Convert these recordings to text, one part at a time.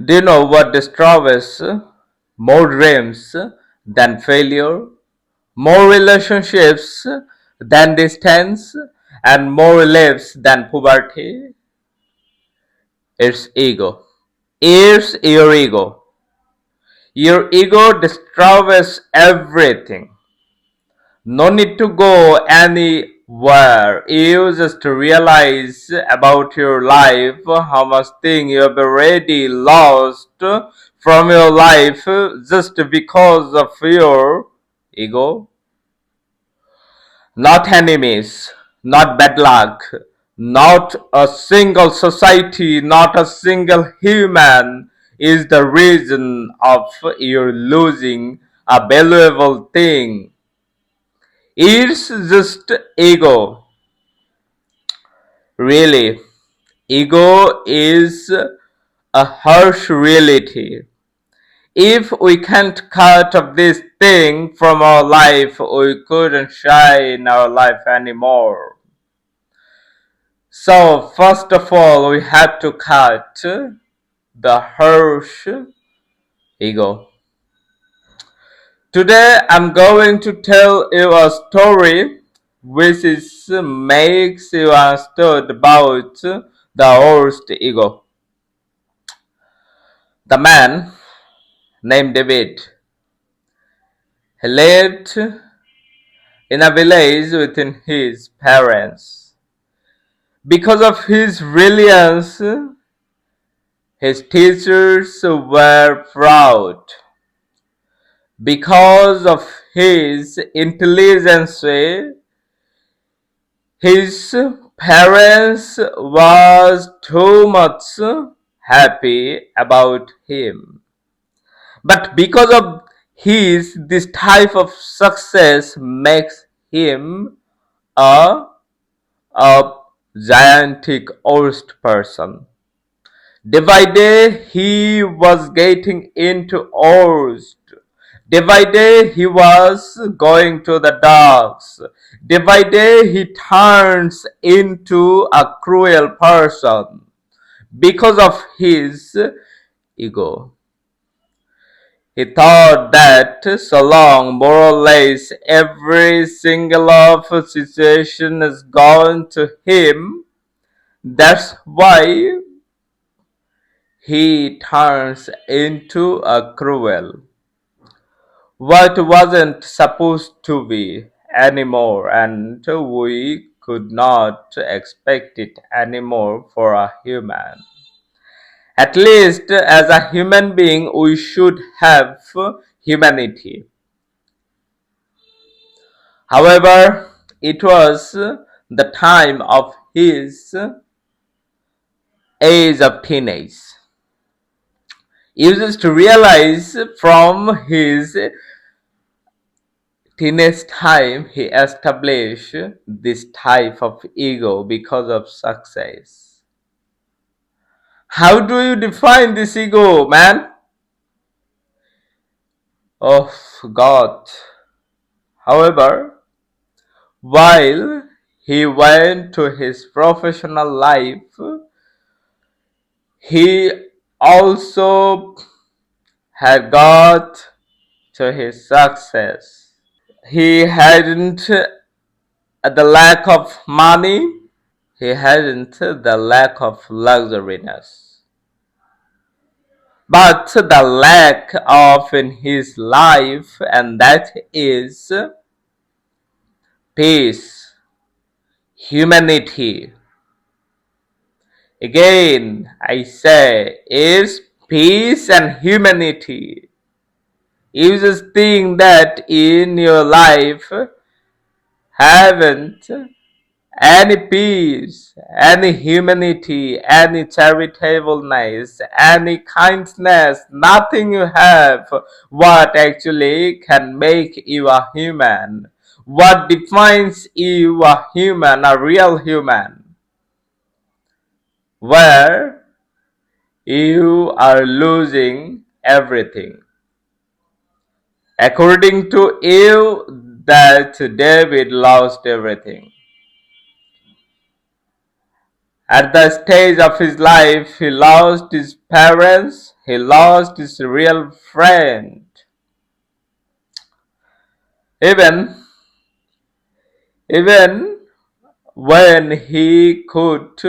Do you know what destroys more dreams than failure, more relationships than distance, and more lives than poverty? It's ego. It's your ego. Your ego destroys everything. No need to go anywhere. You just realize about your life how much thing you have already lost from your life just because of your ego. Not enemies, not bad luck, not a single society, not a single human is the reason of your losing a valuable thing. It's just ego. Really, ego is a harsh reality. If we can't cut off this thing from our life, we couldn't shine our life anymore. So, first of all, we have to cut the harsh ego. Today, I'm going to tell you a story which makes you understood about the worst ego. The man named David, he lived in a village within his parents. Because of his brilliance, his teachers were proud. Because of his intelligence, his parents was too much happy about him. But because of his this type of success makes him a a gigantic worst person. Day by day he was getting into worst. Day by day he was going to the dogs. Day by day he turns into a cruel person because of his ego. He thought that so long more or less every single of situation is gone to him, that's why he turns into a cruel. What wasn't supposed to be anymore, and we could not expect it anymore for a human. At least as a human being, we should have humanity. However, it was the time of his age of teenage. He used to realize from his teenage time he established this type of ego because of success. How do you define this ego, man? Oh God. However, while he went to his professional life, he also had got to his success. He hadn't the lack of money, he hadn't the lack of luxuriness. But the lack of in his life, and that is peace, humanity. Again, I say, is peace and humanity. You just think that in your life haven't any peace, any humanity, any charitableness, any kindness, nothing you have what actually can make you a human. What defines you a human, a real human? Where you are losing everything. According to you, that David lost everything. At the stage of his life, he lost his parents, he lost his real friend. Even even when he could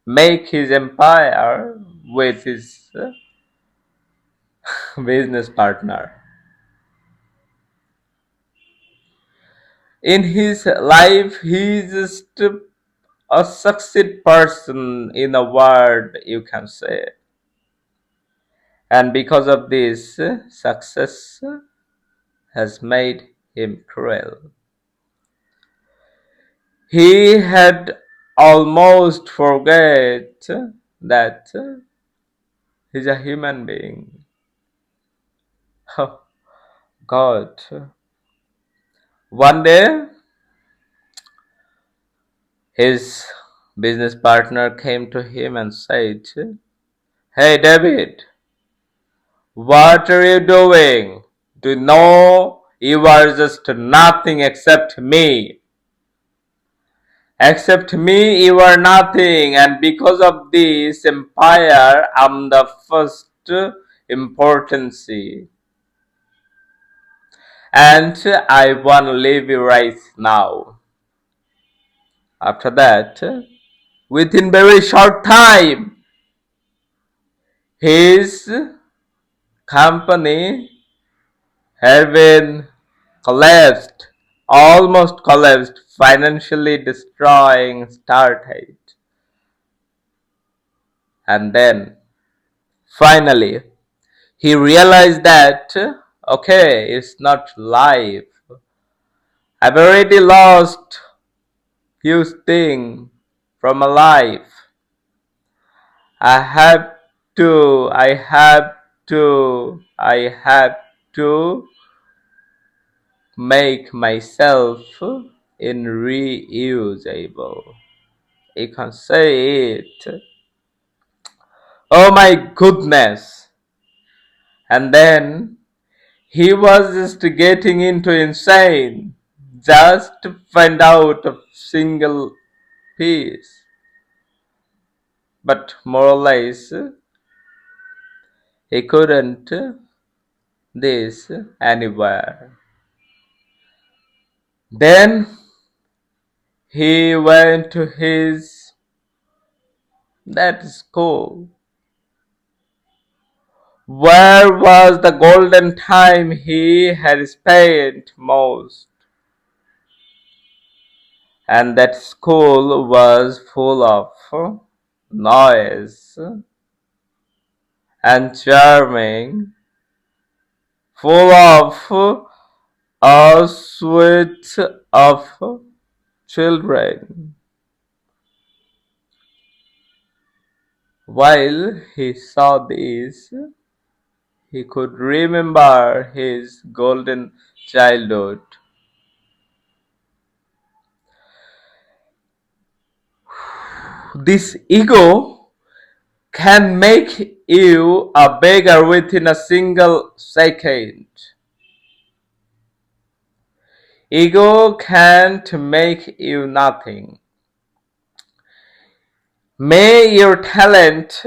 make his empire with his business partner. In his life, he is just a succeed person in a word, you can say. And because of this, success has made him cruel. He had almost forget that he's a human being. Oh, God. One day, his business partner came to him and said, "Hey, David, what are you doing? Do you know you are just nothing except me? Except me, you are nothing, and because of this empire, I'm the first importance. And I want to leave you right now." After that, within very short time, his company had been collapsed, almost collapsed, financially destroying Stargate. And then, finally, he realized that, okay, it's not life. I've already lost huge thing from my life. I have to make myself in reusable. You can say it. Oh my goodness. And then he was just getting into insane just to find out a single piece. But more or less, he couldn't this anywhere. Then he went to his that school. Where was the golden time he had spent most? And that school was full of noise and charming, full of a suite of children. While he saw this, he could remember his golden childhood. This ego can make you a beggar within a single second. Ego can't make you nothing. May your talent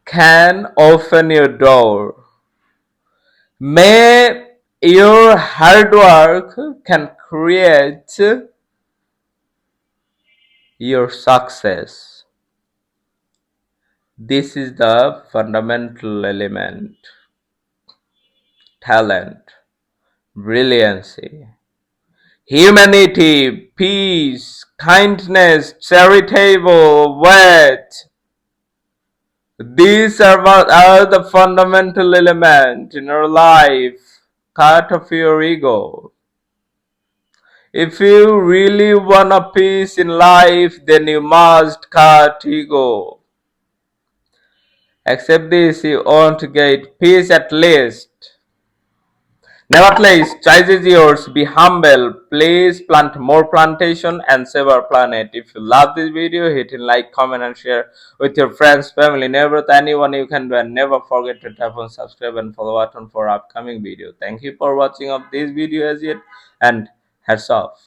can open your door. May your hard work can create your success. This is the fundamental element. Talent, brilliancy, humanity, peace, kindness, charitable, wit. These are what are the fundamental elements in your life. Cut off your ego. If you really want a peace in life, then you must cut ego. Accept this, you won't get peace at least. Nevertheless, choice is yours. Be humble. Please plant more plantation and save our planet. If you love this video, hit like, comment, and share with your friends, family, neighbors, anyone you can do. And never forget to tap on subscribe and follow button for upcoming video. Thank you for watching of this video as yet, and hats off.